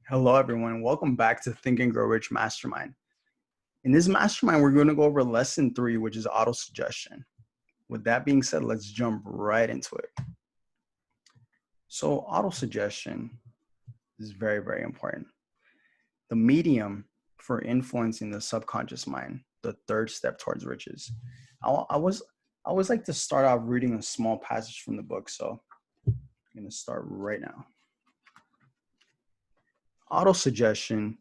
Hello, everyone. Welcome back to Think and Grow Rich Mastermind. In this mastermind, we're going to go over lesson 3, which is auto-suggestion. With that being said, let's jump right into it. So auto-suggestion is very, very important. The medium for influencing the subconscious mind, the third step towards riches. I always like to start off reading a small passage from the book. So I'm going to start right now. Auto-suggestion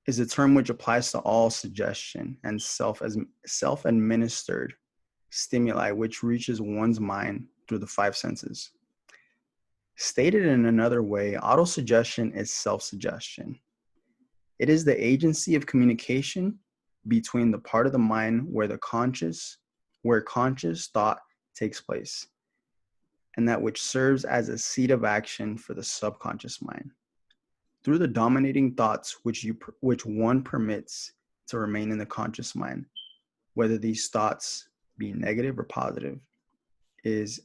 is a term which applies to all suggestion and self-administered stimuli which reaches one's mind through the five senses. Stated in another way, autosuggestion is self-suggestion. It is the agency of communication between the part of the mind where conscious thought takes place, and that which serves as a seat of action for the subconscious mind. Through the dominating thoughts which one permits to remain in the conscious mind, whether these thoughts be negative or positive, is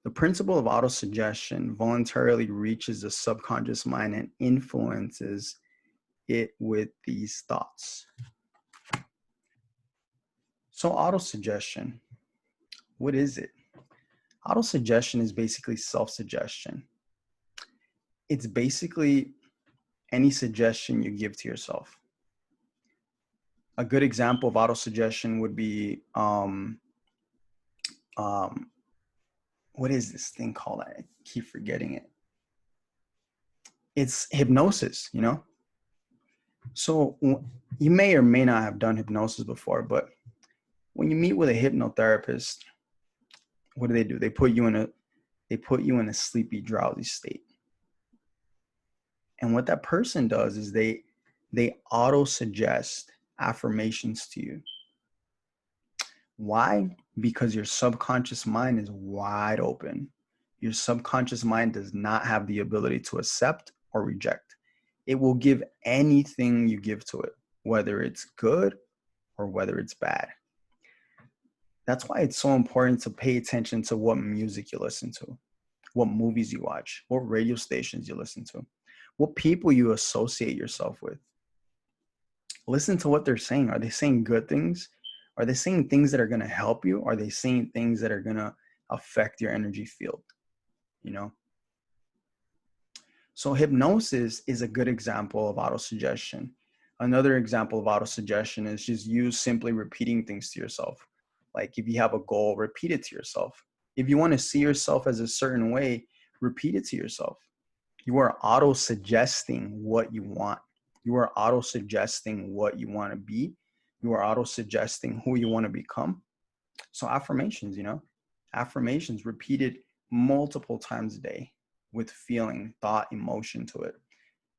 the principle of autosuggestion voluntarily reaches the subconscious mind and influences it with these thoughts. So autosuggestion, what is it? Autosuggestion is basically self-suggestion. It's basically any suggestion you give to yourself. A good example of autosuggestion would be, what is this thing called? I keep forgetting it. It's hypnosis, So you may or may not have done hypnosis before, but when you meet with a hypnotherapist, what do? They put you in a sleepy, drowsy state. And what that person does is they auto-suggest affirmations to you. Why? Because your subconscious mind is wide open. Your subconscious mind does not have the ability to accept or reject. It will give anything you give to it, whether it's good or whether it's bad. That's why it's so important to pay attention to what music you listen to, what movies you watch, what radio stations you listen to, what people you associate yourself with. Listen to what they're saying. Are they saying good things? Are they saying things that are going to help you? Are they saying things that are going to affect your energy field? So hypnosis is a good example of autosuggestion. Another example of autosuggestion is just you simply repeating things to yourself. Like if you have a goal, repeat it to yourself. If you want to see yourself as a certain way, repeat it to yourself. You are auto-suggesting what you want. You are auto-suggesting what you want to be. You are auto-suggesting who you want to become. So affirmations, affirmations repeated multiple times a day with feeling, thought, emotion to it.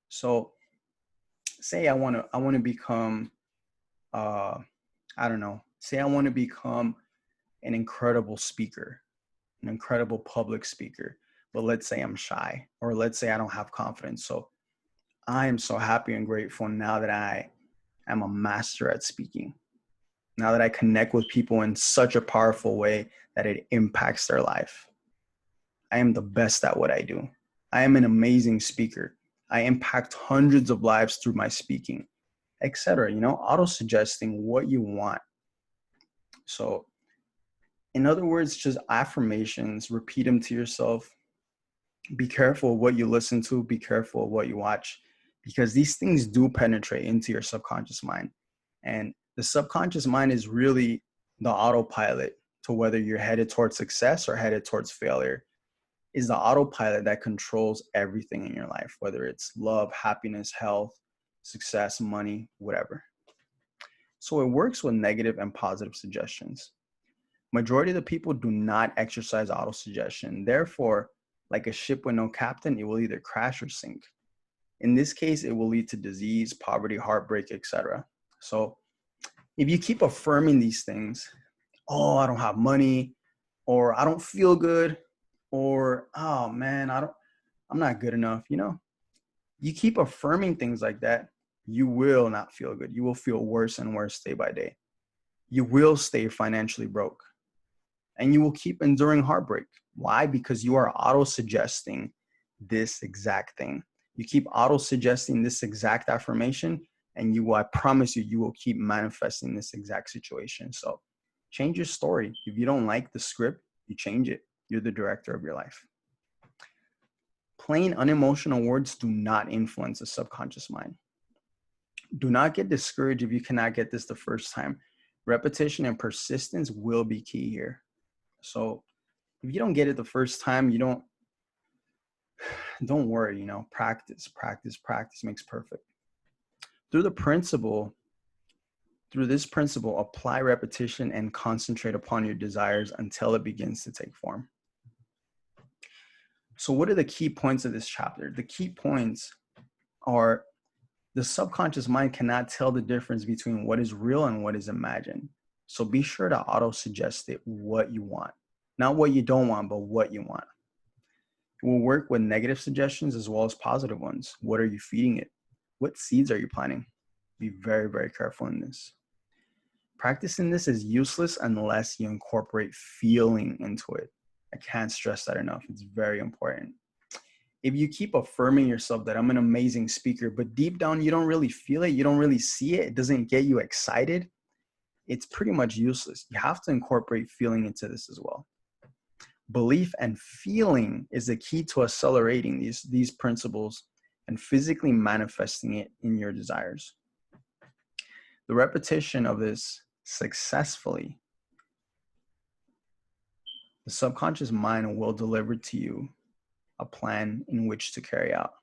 So say I want to become, say I want to become an incredible speaker, an incredible public speaker. But let's say I'm shy, or let's say I don't have confidence. So I am so happy and grateful now that I am a master at speaking. Now that I connect with people in such a powerful way that it impacts their life. I am the best at what I do. I am an amazing speaker. I impact hundreds of lives through my speaking, etc. Auto-suggesting what you want. So in other words, just affirmations, repeat them to yourself. Be careful of what you listen to. Be careful of what you watch, because these things do penetrate into your subconscious mind. And the subconscious mind is really the autopilot to whether you're headed towards success or headed towards failure. Is the autopilot that controls everything in your life, whether it's love, happiness, health, success, money, whatever. So it works with negative and positive suggestions. Majority of the people do not exercise autosuggestion. Therefore, like a ship with no captain, it will either crash or sink. In this case, it will lead to disease, poverty, heartbreak, etc. So if you keep affirming these things, oh, I don't have money, or I don't feel good, or, oh man, I'm not good enough. You keep affirming things like that, you will not feel good. You will feel worse and worse day by day. You will stay financially broke, and you will keep enduring heartbreak. Why? Because you are auto-suggesting this exact thing. You keep auto-suggesting this exact affirmation, and I promise you, you will keep manifesting this exact situation. So change your story. If you don't like the script, you change it. You're the director of your life. Plain unemotional words do not influence the subconscious mind. Do not get discouraged if you cannot get this the first time. Repetition and persistence will be key here. So if you don't get it the first time, don't worry, practice makes perfect. Through this principle, apply repetition and concentrate upon your desires until it begins to take form. So what are the key points of this chapter? The key points are the subconscious mind cannot tell the difference between what is real and what is imagined. So be sure to auto-suggest it what you want. Not what you don't want, but what you want. It will work with negative suggestions as well as positive ones. What are you feeding it? What seeds are you planting? Be very, very careful in this. Practicing this is useless unless you incorporate feeling into it. I can't stress that enough. It's very important. If you keep affirming yourself that I'm an amazing speaker, but deep down you don't really feel it, you don't really see it, it doesn't get you excited, it's pretty much useless. You have to incorporate feeling into this as well. Belief and feeling is the key to accelerating these principles and physically manifesting it in your desires. The repetition of this successfully, the subconscious mind will deliver to you a plan in which to carry out.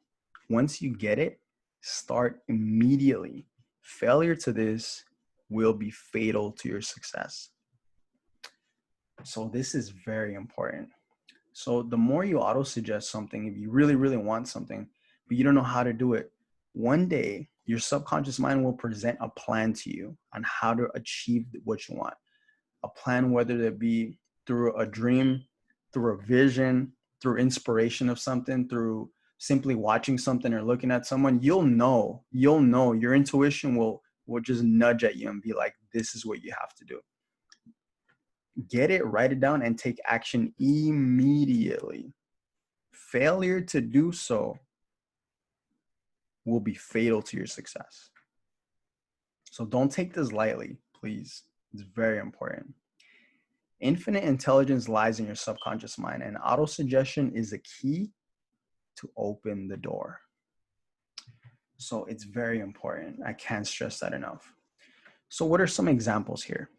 Once you get it, start immediately. Failure to this will be fatal to your success. So this is very important. So the more you auto-suggest something, if you really, really want something, but you don't know how to do it, one day your subconscious mind will present a plan to you on how to achieve what you want. A plan, whether it be through a dream, through a vision, through inspiration of something, through simply watching something or looking at someone, you'll know, your intuition will just nudge at you and be like, this is what you have to do. Get it, write it down, and take action immediately. Failure to do so will be fatal to your success. So don't take this lightly, please. It's very important. Infinite intelligence lies in your subconscious mind, and auto-suggestion is the key to open the door. So it's very important. I can't stress that enough. So what are some examples here?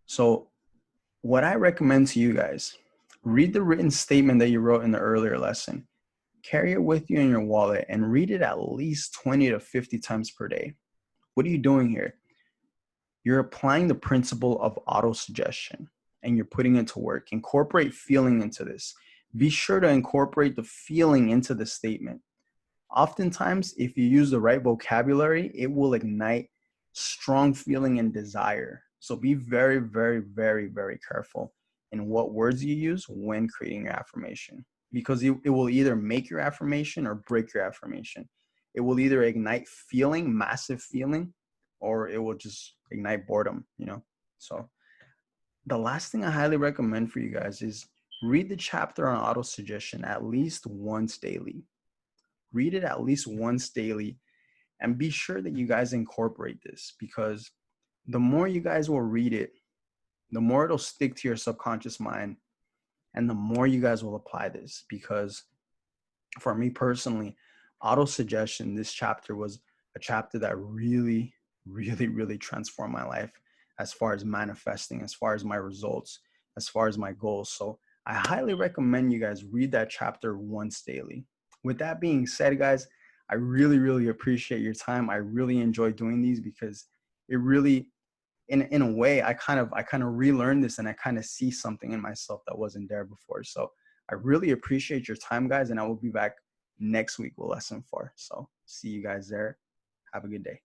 So what I recommend to you guys, read the written statement that you wrote in the earlier lesson. Carry it with you in your wallet and read it at least 20 to 50 times per day. What are you doing here? You're applying the principle of auto-suggestion and you're putting it to work. Incorporate feeling into this. Be sure to incorporate the feeling into the statement. Oftentimes, if you use the right vocabulary, it will ignite strong feeling and desire. So be very, very, very, very careful in what words you use when creating your affirmation, because it will either make your affirmation or break your affirmation. It will either ignite feeling, massive feeling, or it will just ignite boredom, So the last thing I highly recommend for you guys is read the chapter on auto-suggestion at least once daily. Read it at least once daily and be sure that you guys incorporate this, because the more you guys will read it, the more it'll stick to your subconscious mind and the more you guys will apply this. Because for me personally, auto-suggestion, this chapter was a chapter that really, really, really transformed my life as far as manifesting, as far as my results, as far as my goals. So I highly recommend you guys read that chapter once daily. With that being said, guys, I really, really appreciate your time. I really enjoy doing these because it really, in a way, I kind of relearned this and I kind of see something in myself that wasn't there before. So I really appreciate your time, guys, and I will be back next week with lesson 4. So see you guys there. Have a good day.